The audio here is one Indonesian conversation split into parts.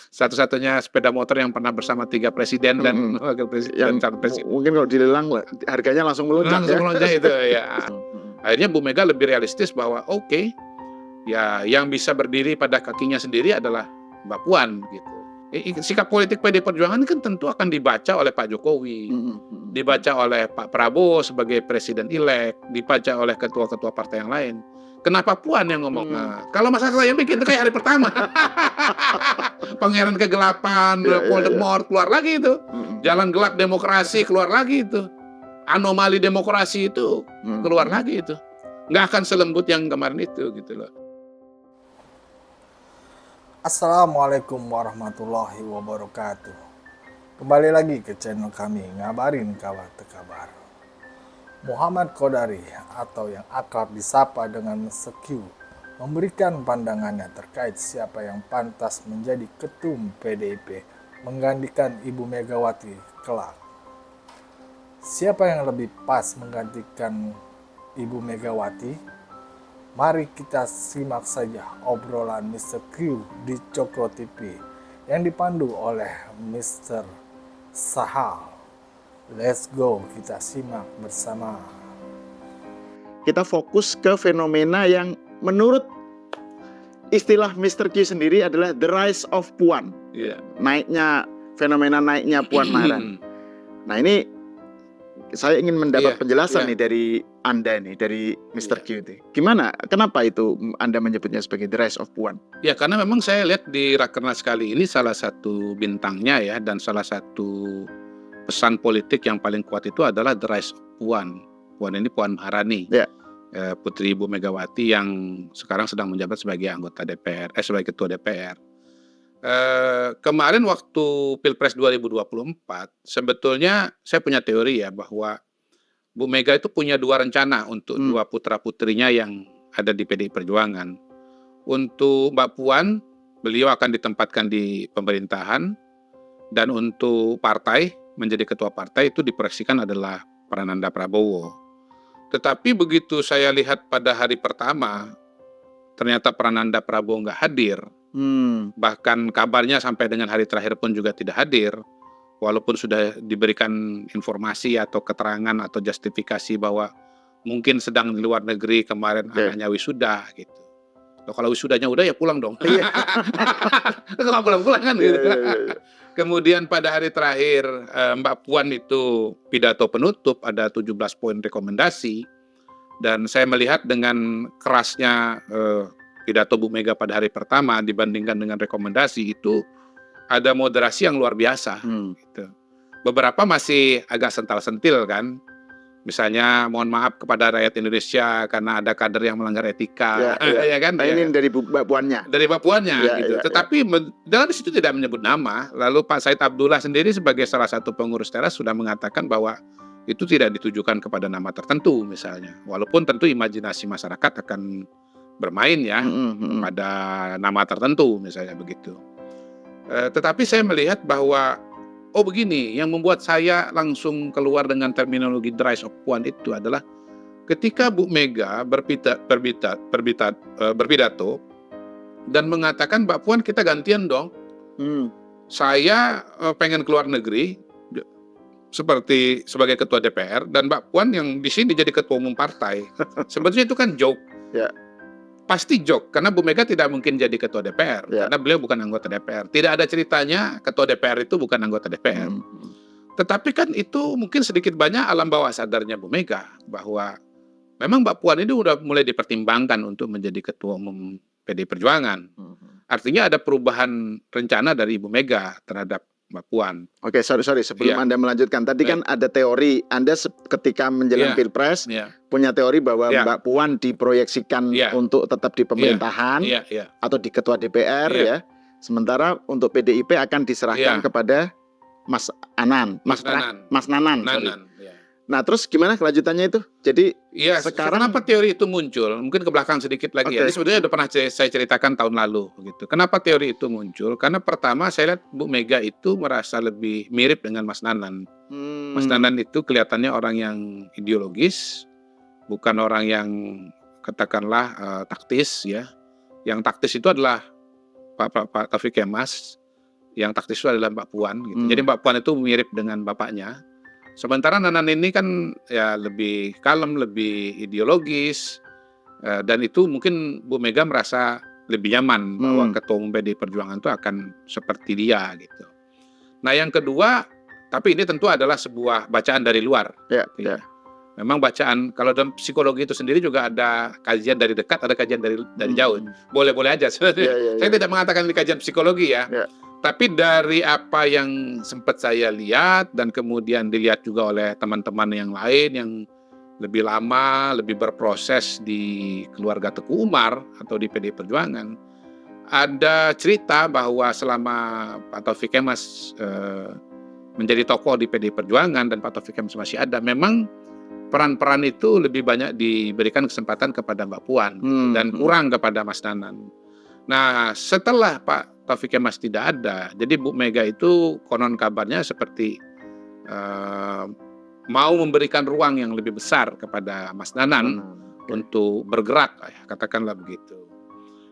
Satu-satunya sepeda motor yang pernah bersama 3 presiden dan wakil presiden dan Yang calon presiden. mungkin kalau dilelang harganya langsung melonjak Langsung ya. melonjak itu ya. Mhm. Akhirnya Bu Mega lebih realistis bahwa oke, ya yang bisa berdiri pada kakinya sendiri adalah Mbak Puan gitu. Sikap politik PD Perjuangan kan tentu akan dibaca oleh Pak Jokowi, dibaca oleh Pak Prabowo sebagai presiden elek, dibaca oleh ketua-ketua partai yang lain. Kenapa Puan yang ngomong? Nah, kalau masalah saya bikin itu kayak hari pertama. Pangeran kegelapan, Iya, iya, iya. Voldemort keluar lagi itu. Mhm. Jalan gelap demokrasi keluar lagi itu. Anomali demokrasi itu keluar lagi itu. Nggak akan selembut yang kemarin itu gitu loh. Assalamualaikum warahmatullahi wabarakatuh. Kembali lagi ke channel kami, Ngabarin Kabar Tekabar. Muhammad Kodari atau yang akrab disapa dengan Mr. Q memberikan pandangannya terkait siapa yang pantas menjadi ketum PDIP menggantikan Ibu Megawati kelak. Siapa yang lebih pas menggantikan Ibu Megawati? Mari kita simak saja obrolan Mr. Q di Cokro TV yang dipandu oleh Mr. Sahal. Let's go, kita simak bersama. Kita fokus ke fenomena yang menurut istilah Mr. Q sendiri adalah the rise of Puan. Iya. Fenomena naiknya Puan Maharani. Nah ini saya ingin mendapat penjelasan nih dari Anda nih, dari Mr. Q itu. Gimana? Kenapa itu Anda menyebutnya sebagai the rise of Puan? Ya karena memang saya lihat di Rakernas kali ini salah satu bintangnya ya, dan salah satu pesan politik yang paling kuat itu adalah the rise of Puan. Puan ini Puan Maharani, putri Ibu Megawati yang sekarang sedang menjabat sebagai anggota DPR, sebagai ketua DPR. Kemarin waktu Pilpres 2024 sebetulnya saya punya teori ya bahwa Bu Mega itu punya dua rencana untuk dua putra-putrinya yang ada di PDI Perjuangan. Untuk Mbak Puan, beliau akan ditempatkan di pemerintahan, dan untuk partai, menjadi ketua partai itu diproyeksikan adalah Prananda Prabowo. Tetapi begitu saya lihat pada hari pertama, ternyata Prananda Prabowo nggak hadir. Bahkan kabarnya sampai dengan hari terakhir pun juga tidak hadir. Walaupun sudah diberikan informasi atau keterangan atau justifikasi bahwa mungkin sedang di luar negeri kemarin anaknya wisuda gitu. Kalau wisudanya udah ya pulang dong. Kalau pulang-pulang kan gitu. Kemudian pada hari terakhir Mbak Puan itu pidato penutup ada 17 poin rekomendasi. Dan saya melihat dengan kerasnya pidato Bu Mega pada hari pertama dibandingkan dengan rekomendasi itu ada moderasi yang luar biasa. Gitu. Beberapa masih agak sental-sentil kan. Misalnya mohon maaf kepada rakyat Indonesia karena ada kader yang melanggar etika. Ya kan? Ini dari Mbak Puannya. Dari Mbak Puannya gitu. Tetapi dalam situ tidak menyebut nama. Lalu Pak Said Abdullah sendiri sebagai salah satu pengurus teras sudah mengatakan bahwa itu tidak ditujukan kepada nama tertentu misalnya. Walaupun tentu imajinasi masyarakat akan bermain ya pada nama tertentu misalnya begitu. Tetapi saya melihat bahwa begini, yang membuat saya langsung keluar dengan terminologi the rise of Puan itu adalah ketika Bu Mega berpidato dan mengatakan Mbak Puan kita gantian dong. Saya pengen keluar negeri sebagai ketua DPR dan Mbak Puan yang di sini jadi ketua umum partai. Sebetulnya itu kan joke. Pasti joke, karena Bu Mega tidak mungkin jadi ketua DPR, karena beliau bukan anggota DPR. Tidak ada ceritanya ketua DPR itu bukan anggota DPR. Tetapi kan itu mungkin sedikit banyak alam bawah sadarnya Bu Mega, bahwa memang Mbak Puan ini udah mulai dipertimbangkan untuk menjadi ketua umum PDI Perjuangan. Artinya ada perubahan rencana dari Ibu Mega terhadap Mbak Puan. Oke, sorry sebelum Anda melanjutkan. Tadi kan ada teori Anda ketika menjelang Pilpres punya teori bahwa Mbak Puan diproyeksikan untuk tetap di pemerintahan atau di ketua DPR ya. Sementara untuk PDIP akan diserahkan kepada Mas Nanan. Nah, terus gimana kelanjutannya itu? Jadi sekarang kenapa teori itu muncul? Mungkin ke belakang sedikit lagi ya. Ini sebetulnya udah pernah saya ceritakan tahun lalu gitu. Kenapa teori itu muncul? Karena pertama saya lihat Bu Mega itu merasa lebih mirip dengan Mas Nanan. Mas Nanan itu kelihatannya orang yang ideologis, bukan orang yang katakanlah taktis ya. Yang taktis itu adalah Pak Taufik Kemas, yang taktis itu adalah Mbak Puan gitu. Jadi Mbak Puan itu mirip dengan bapaknya. Sementara Nanan ini kan ya lebih kalem, lebih ideologis, dan itu mungkin Bu Mega merasa lebih nyaman bahwa Ketua Umum PDI Perjuangan itu akan seperti dia gitu. Nah yang kedua, tapi ini tentu adalah sebuah bacaan dari luar. Ya. Memang bacaan, kalau dalam psikologi itu sendiri juga ada kajian dari dekat, ada kajian dari jauh. Boleh-boleh aja. Saya tidak mengatakan ini kajian psikologi ya. Tapi dari apa yang sempat saya lihat dan kemudian dilihat juga oleh teman-teman yang lain yang lebih lama, lebih berproses di keluarga Teguh Umar atau di PDI Perjuangan, ada cerita bahwa selama Pak Taufik Kemas menjadi tokoh di PDI Perjuangan dan Pak Taufik Kemas masih ada, memang peran-peran itu lebih banyak diberikan kesempatan kepada Mbak Puan dan kurang kepada Mas Nanan. Nah, setelah Pak Taufik Kemas tidak ada, jadi Bu Mega itu konon kabarnya seperti mau memberikan ruang yang lebih besar kepada Mas Nanan untuk bergerak, katakanlah begitu.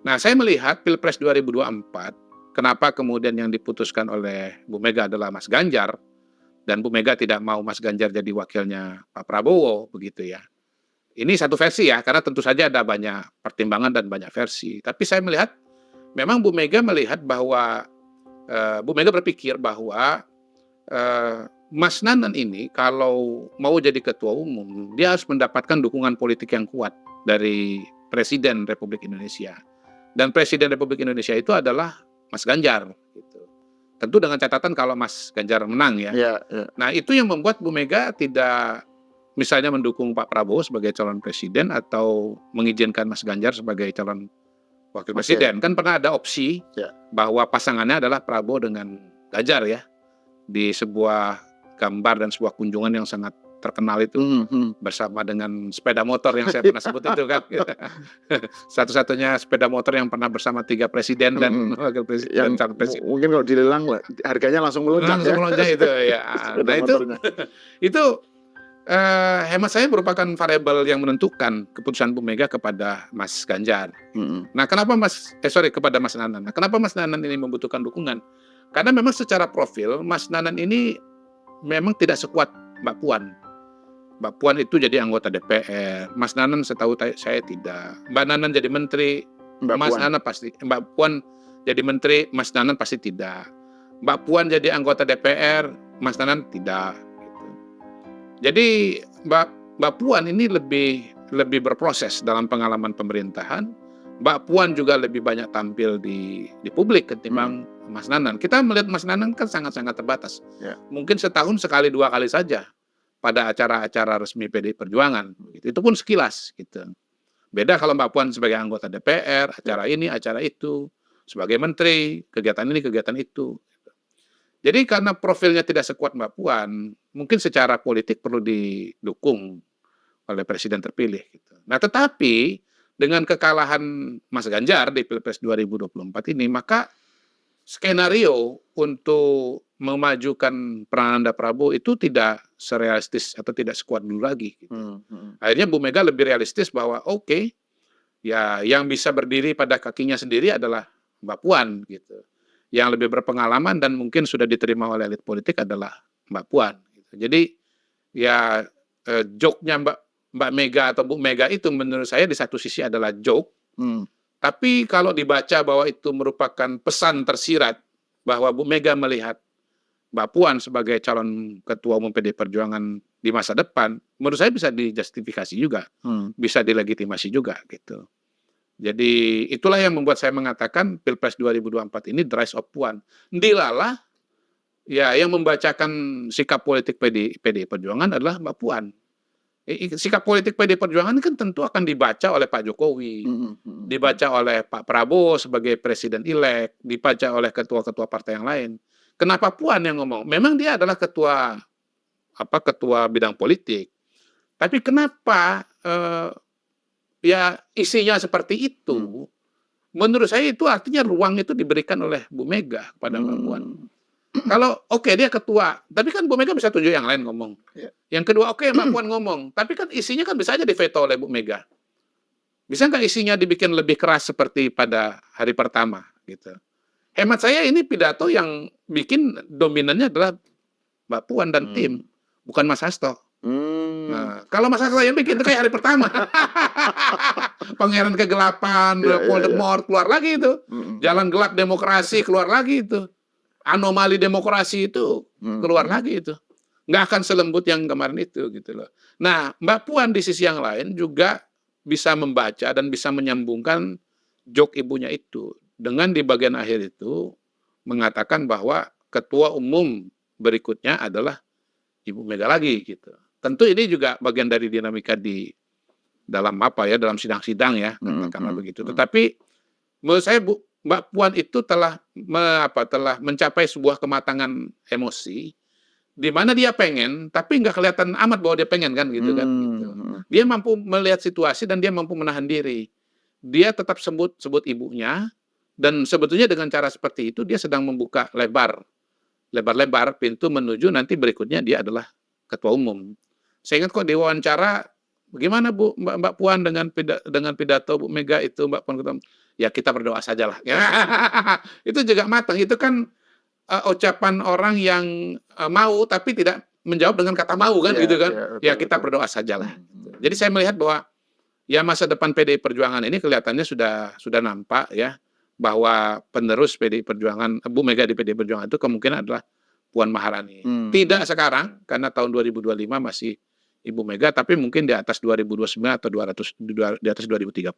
Nah, saya melihat Pilpres 2024, kenapa kemudian yang diputuskan oleh Bu Mega adalah Mas Ganjar, dan Bu Mega tidak mau Mas Ganjar jadi wakilnya Pak Prabowo, begitu ya. Ini satu versi ya, karena tentu saja ada banyak pertimbangan dan banyak versi. Tapi saya melihat, memang Bu Mega melihat bahwa, Bu Mega berpikir bahwa Mas Nanan ini kalau mau jadi ketua umum, dia harus mendapatkan dukungan politik yang kuat dari Presiden Republik Indonesia. Dan Presiden Republik Indonesia itu adalah Mas Ganjar. Gitu. Tentu dengan catatan kalau Mas Ganjar menang ya. Nah itu yang membuat Bu Mega tidak misalnya mendukung Pak Prabowo sebagai calon presiden atau mengizinkan Mas Ganjar sebagai calon wakil presiden. Kan pernah ada opsi bahwa pasangannya adalah Prabowo dengan Ganjar ya. Di sebuah gambar dan sebuah kunjungan yang sangat terkenal itu bersama dengan sepeda motor yang saya pernah sebut itu kan. Satu-satunya sepeda motor yang pernah bersama 3 presiden dan wakil presiden. Mungkin kalau dilelang harganya langsung melonjak. Langsung melonjak itu ya. Nah itu hemat saya merupakan variabel yang menentukan keputusan Bu Mega kepada Mas Ganjar. Nah kenapa kepada Mas Nanan. Nah, kenapa Mas Nanan ini membutuhkan dukungan? Karena memang secara profil Mas Nanan ini memang tidak sekuat Mbak Puan. Mbak Puan itu jadi anggota DPR, Mas Nanan setahu saya tidak. Mbak Nanan jadi menteri, Mbak Puan jadi menteri, Mas Nanan pasti tidak. Mbak Puan jadi anggota DPR, Mas Nanan tidak. Gitu. Jadi Mbak Puan ini lebih berproses dalam pengalaman pemerintahan. Mbak Puan juga lebih banyak tampil di publik ketimbang Mas Nanan. Kita melihat Mas Nanan kan sangat-sangat terbatas. Mungkin setahun sekali 2 kali saja pada acara-acara resmi PDI Perjuangan. Itu pun sekilas gitu. Beda kalau Mbak Puan sebagai anggota DPR, acara ini, acara itu, sebagai menteri, kegiatan ini, kegiatan itu. Jadi karena profilnya tidak sekuat Mbak Puan, mungkin secara politik perlu didukung oleh presiden terpilih. Gitu. Nah tetapi dengan kekalahan Mas Ganjar di Pilpres 2024 ini, maka skenario untuk memajukan Prananda Prabowo itu tidak serealistis atau tidak sekuat dulu lagi. Gitu. Akhirnya Bu Mega lebih realistis bahwa ya yang bisa berdiri pada kakinya sendiri adalah Mbak Puan gitu. Yang lebih berpengalaman dan mungkin sudah diterima oleh elit politik adalah Mbak Puan. Gitu. Jadi ya joke-nya Mbak Mega atau Bu Mega itu menurut saya di satu sisi adalah joke. Tapi kalau dibaca bahwa itu merupakan pesan tersirat bahwa Bu Mega melihat Mbak Puan sebagai calon ketua umum PDI Perjuangan di masa depan, menurut saya bisa dijustifikasi juga, bisa dilegitimasi juga gitu. Jadi itulah yang membuat saya mengatakan Pilpres 2024 ini the rise of Puan. Dilalah ya yang membacakan sikap politik PDI Perjuangan adalah Mbak Puan. Sikap politik PDI Perjuangan kan tentu akan dibaca oleh Pak Jokowi, dibaca oleh Pak Prabowo sebagai presiden-elek, dibaca oleh ketua-ketua partai yang lain. Kenapa Puan yang ngomong? Memang dia adalah ketua bidang politik. Tapi kenapa ya isinya seperti itu? Menurut saya itu artinya ruang itu diberikan oleh Bu Mega kepada Mbak Puan. Kalau dia ketua, tapi kan Bu Mega bisa tunjuk yang lain ngomong. Yang kedua Mbak Puan ngomong, tapi kan isinya kan bisa aja diveto oleh Bu Mega. Bisa nggak isinya dibikin lebih keras seperti pada hari pertama gitu? Hemat saya ini pidato yang bikin dominannya adalah Mbak Puan dan tim, bukan Mas Hasto. Nah, kalau Mas Hasto yang bikin itu kayak hari pertama. Pangeran Kegelapan, Voldemort keluar lagi itu. Jalan gelap demokrasi keluar lagi itu. Anomali demokrasi itu keluar lagi itu. Nggak akan selembut yang kemarin itu gitu loh. Nah, Mbak Puan di sisi yang lain juga bisa membaca dan bisa menyambungkan joke ibunya itu. Dengan di bagian akhir itu mengatakan bahwa ketua umum berikutnya adalah Ibu Mega lagi gitu. Tentu ini juga bagian dari dinamika di dalam dalam sidang-sidang ya, karena begitu. Tetapi menurut saya Mbak Puan itu telah mencapai sebuah kematangan emosi di mana dia pengen, tapi nggak kelihatan amat bahwa dia pengen kan gitu kan. Gitu. Dia mampu melihat situasi dan dia mampu menahan diri. Dia tetap sebut ibunya. Dan sebetulnya dengan cara seperti itu dia sedang membuka lebar-lebar pintu menuju nanti berikutnya dia adalah ketua umum. Saya ingat kok di wawancara, bagaimana Bu Mbak Puan dengan pidato Bu Mega itu Mbak Puan, ya kita berdoa sajalah. Itu juga matang. Itu kan ucapan orang yang mau tapi tidak menjawab dengan kata mau kan gitu kan. Ya kita berdoa sajalah. Jadi saya melihat bahwa ya masa depan PDI Perjuangan ini kelihatannya sudah nampak ya. Bahwa penerus PDI Perjuangan, Bu Mega di PDI Perjuangan itu kemungkinan adalah Puan Maharani. Tidak sekarang, karena tahun 2025 masih Ibu Mega, tapi mungkin di atas 2029 atau di atas 2030.